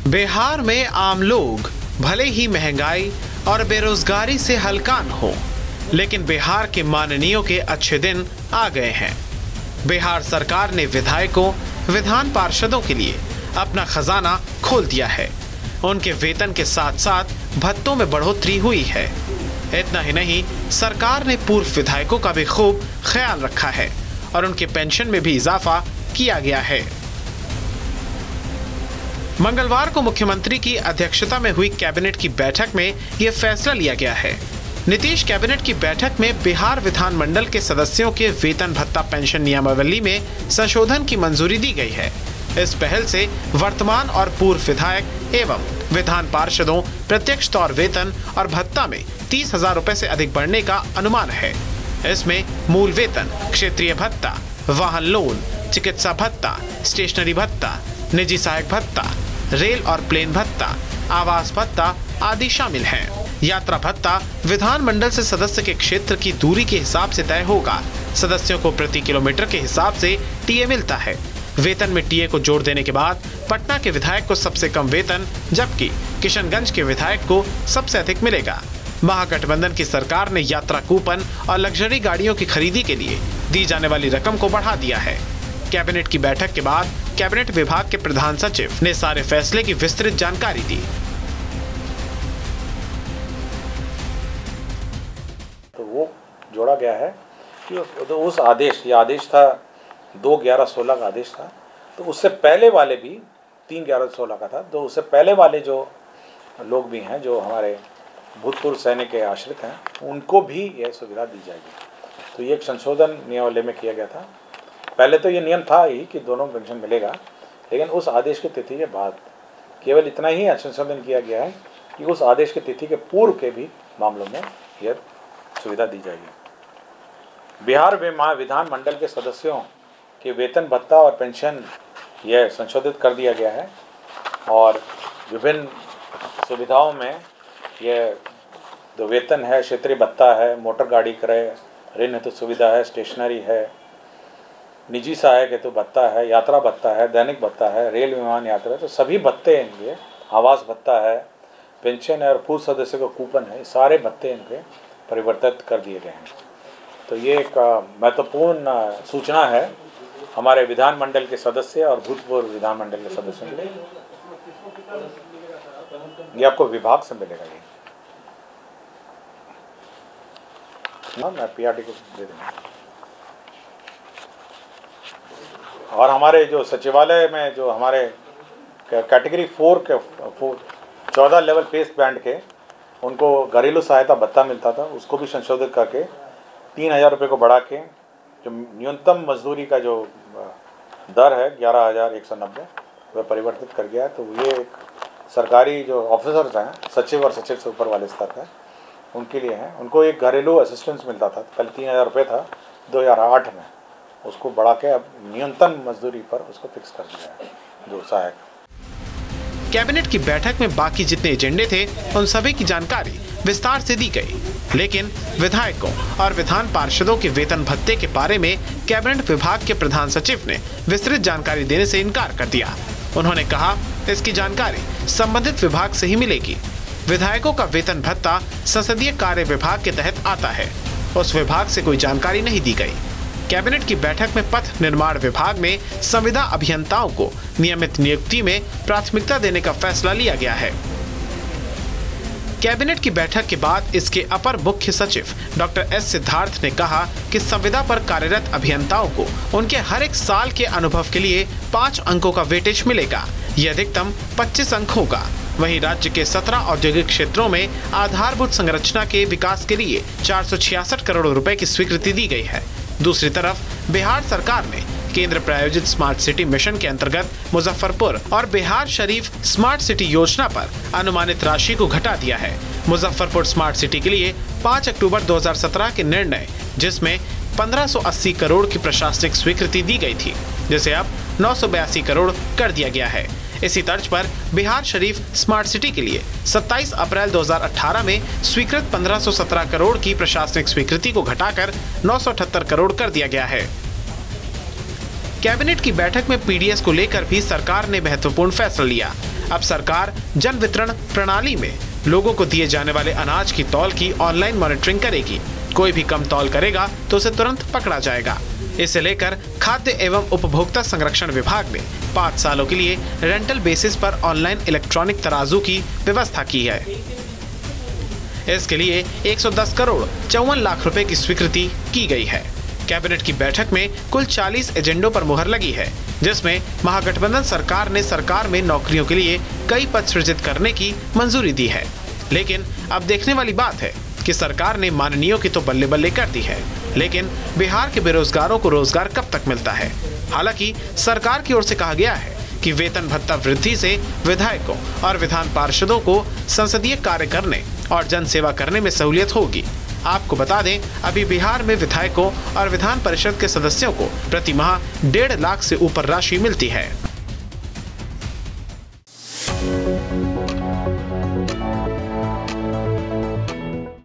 बिहार में आम लोग भले ही महंगाई और बेरोजगारी से हलकान हो, लेकिन बिहार के माननीयों के अच्छे दिन आ गए हैं। बिहार सरकार ने विधायकों, विधान पार्षदों के लिए अपना खजाना खोल दिया है। उनके वेतन के साथ साथ भत्तों में बढ़ोतरी हुई है। इतना ही नहीं, सरकार ने पूर्व विधायकों का भी खूब ख्याल रखा है और उनके पेंशन में भी इजाफा किया गया है। मंगलवार को मुख्यमंत्री की अध्यक्षता में हुई कैबिनेट की बैठक में यह फैसला लिया गया है। नीतीश कैबिनेट की बैठक में बिहार विधानमंडल के सदस्यों के वेतन भत्ता पेंशन नियमावली में संशोधन की मंजूरी दी गई है। इस पहल से वर्तमान और पूर्व विधायक एवं विधान पार्षदों प्रत्यक्ष तौर वेतन और भत्ता में 30,000 रुपए से अधिक बढ़ने का अनुमान है। इसमें मूल वेतन, क्षेत्रीय भत्ता, वाहन लोन, चिकित्सा भत्ता, स्टेशनरी भत्ता, निजी सहायक भत्ता, रेल और प्लेन भत्ता, आवास भत्ता आदि शामिल हैं। यात्रा भत्ता विधानमंडल से सदस्य के क्षेत्र की दूरी के हिसाब से तय होगा। सदस्यों को प्रति किलोमीटर के हिसाब से टीए मिलता है। वेतन में टीए को जोड़ देने के बाद पटना के विधायक को सबसे कम वेतन, जबकि किशनगंज के विधायक को सबसे अधिक मिलेगा। महागठबंधन की सरकार ने यात्रा कूपन और लग्जरी गाड़ियों की खरीदी के लिए दी जाने वाली रकम को बढ़ा दिया है। कैबिनेट की बैठक के बाद कैबिनेट विभाग के प्रधान सचिव ने सारे फैसले की विस्तृत जानकारी दी। तो वो जोड़ा गया है कि तो उस आदेश, ये आदेश था 2/11/16 का आदेश था, तो उससे पहले वाले भी 3/11/16 का था। तो उससे पहले वाले जो लोग भी हैं, जो हमारे भूतपूर्व सैनिक के आश्रित हैं, उनको भी यह सुविधा दी जाएगी। तो ये एक संशोधन नियमावली में किया गया था। पहले तो ये नियम था ही कि दोनों पेंशन मिलेगा, लेकिन उस आदेश की तिथि के बाद केवल इतना ही संशोधन किया गया है कि उस आदेश की तिथि के पूर्व के भी मामलों में यह सुविधा दी जाएगी। बिहार विधानमंडल के सदस्यों के वेतन भत्ता और पेंशन यह संशोधित कर दिया गया है और विभिन्न सुविधाओं में यह जो वेतन है, क्षेत्रीय भत्ता है, मोटर गाड़ी क्रय, ऋण हेतु सुविधा है, स्टेशनरी है, निजी सहायक हेतु भत्ता है, यात्रा भत्ता है, दैनिक भत्ता है, रेल विमान यात्रा, तो सभी भत्ते इनके, आवास भत्ता है, पेंशन है और पूर्व सदस्य का कूपन है, सारे भत्ते इनके परिवर्तित कर दिए गए हैं। तो ये एक महत्वपूर्ण सूचना है हमारे विधानमंडल के सदस्य और भूतपूर्व विधानमंडल के सदस्यों के लिए। ये आपको विभाग से मिलेगा। ये मैं पीआरडी को दे दूँगा। और हमारे जो सचिवालय में जो हमारे कैटेगरी 4 के 14 लेवल पेस बैंड के, उनको घरेलू सहायता भत्ता मिलता था, उसको भी संशोधित करके 3,000 रुपये को बढ़ा के जो न्यूनतम मजदूरी का जो दर है 11,190 वह परिवर्तित कर गया है। तो ये एक सरकारी जो ऑफिसर्स हैं, सचिव और सचिव से ऊपर वाले स्तर का, उनके लिए हैं। उनको एक घरेलू असिस्टेंस मिलता था, पहले 3,000 रुपये था 2008 में, उसको बढ़ा के अब न्यूनतम मजदूरी पर उसको फिक्स कर दिया है जो सहायक। कैबिनेट की बैठक में बाकी जितने एजेंडे थे उन सभी की जानकारी विस्तार से दी गई, लेकिन विधायकों और विधान पार्षदों के वेतन भत्ते के बारे में कैबिनेट विभाग के प्रधान सचिव ने विस्तृत जानकारी देने से इनकार कर दिया। उन्होंने कहा, इसकी जानकारी संबंधित विभाग से ही मिलेगी। विधायकों का वेतन भत्ता संसदीय कार्य विभाग के तहत आता है, उस विभाग से कोई जानकारी नहीं दी गई। कैबिनेट की बैठक में पथ निर्माण विभाग में संविदा अभियंताओं को नियमित नियुक्ति में प्राथमिकता देने का फैसला लिया गया है। कैबिनेट की बैठक के बाद इसके अपर मुख्य सचिव डॉक्टर एस सिद्धार्थ ने कहा कि संविदा पर कार्यरत अभियंताओं को उनके हर एक साल के अनुभव के लिए 5 अंकों का वेटेज मिलेगा। ये अधिकतम 25 अंक होगा। वहीं राज्य के 17 औद्योगिक क्षेत्रों में आधारभूत संरचना के विकास के लिए 466 करोड़ रुपए की स्वीकृति दी गई है। दूसरी तरफ बिहार सरकार ने केंद्र प्रायोजित स्मार्ट सिटी मिशन के अंतर्गत मुजफ्फरपुर और बिहार शरीफ स्मार्ट सिटी योजना पर अनुमानित राशि को घटा दिया है। मुजफ्फरपुर स्मार्ट सिटी के लिए 5 अक्टूबर 2017 के निर्णय, जिसमें 1580 करोड़ की प्रशासनिक स्वीकृति दी गई थी, जिसे अब 982 करोड़ कर दिया गया है। इसी तर्ज पर बिहार शरीफ स्मार्ट सिटी के लिए 27 अप्रैल 2018 में स्वीकृत 1517 करोड़ की प्रशासनिक स्वीकृति को घटाकर 978 करोड़ कर दिया गया है। कैबिनेट की बैठक में पीडीएस को लेकर भी सरकार ने महत्वपूर्ण फैसला लिया। अब सरकार जन वितरण प्रणाली में लोगों को दिए जाने वाले अनाज की तौल की ऑनलाइन मॉनिटरिंग करेगी। कोई भी कम तौल करेगा तो उसे तुरंत पकड़ा जाएगा। इसे लेकर खाद्य एवं उपभोक्ता संरक्षण विभाग ने 5 सालों के लिए रेंटल बेसिस पर ऑनलाइन इलेक्ट्रॉनिक तराजू की व्यवस्था की है। इसके लिए 110 करोड़ 54 लाख रुपए की स्वीकृति की गई है। कैबिनेट की बैठक में कुल 40 एजेंडों पर मुहर लगी है, जिसमें महागठबंधन सरकार ने सरकार में नौकरियों के लिए कई पद सृजित करने की मंजूरी दी है। लेकिन अब देखने वाली बात है कि सरकार ने माननीयों की तो बल्ले बल्ले कर दी है, लेकिन बिहार के बेरोजगारों को रोजगार कब तक मिलता है। हालांकि सरकार की ओर से कहा गया है कि वेतन भत्ता वृद्धि से विधायकों और विधान पार्षदों को संसदीय कार्य करने और जन सेवा करने में सहूलियत होगी। आपको बता दें, अभी बिहार में विधायकों और विधान परिषद के सदस्यों को प्रति माह 1.5 लाख से ऊपर राशि मिलती है।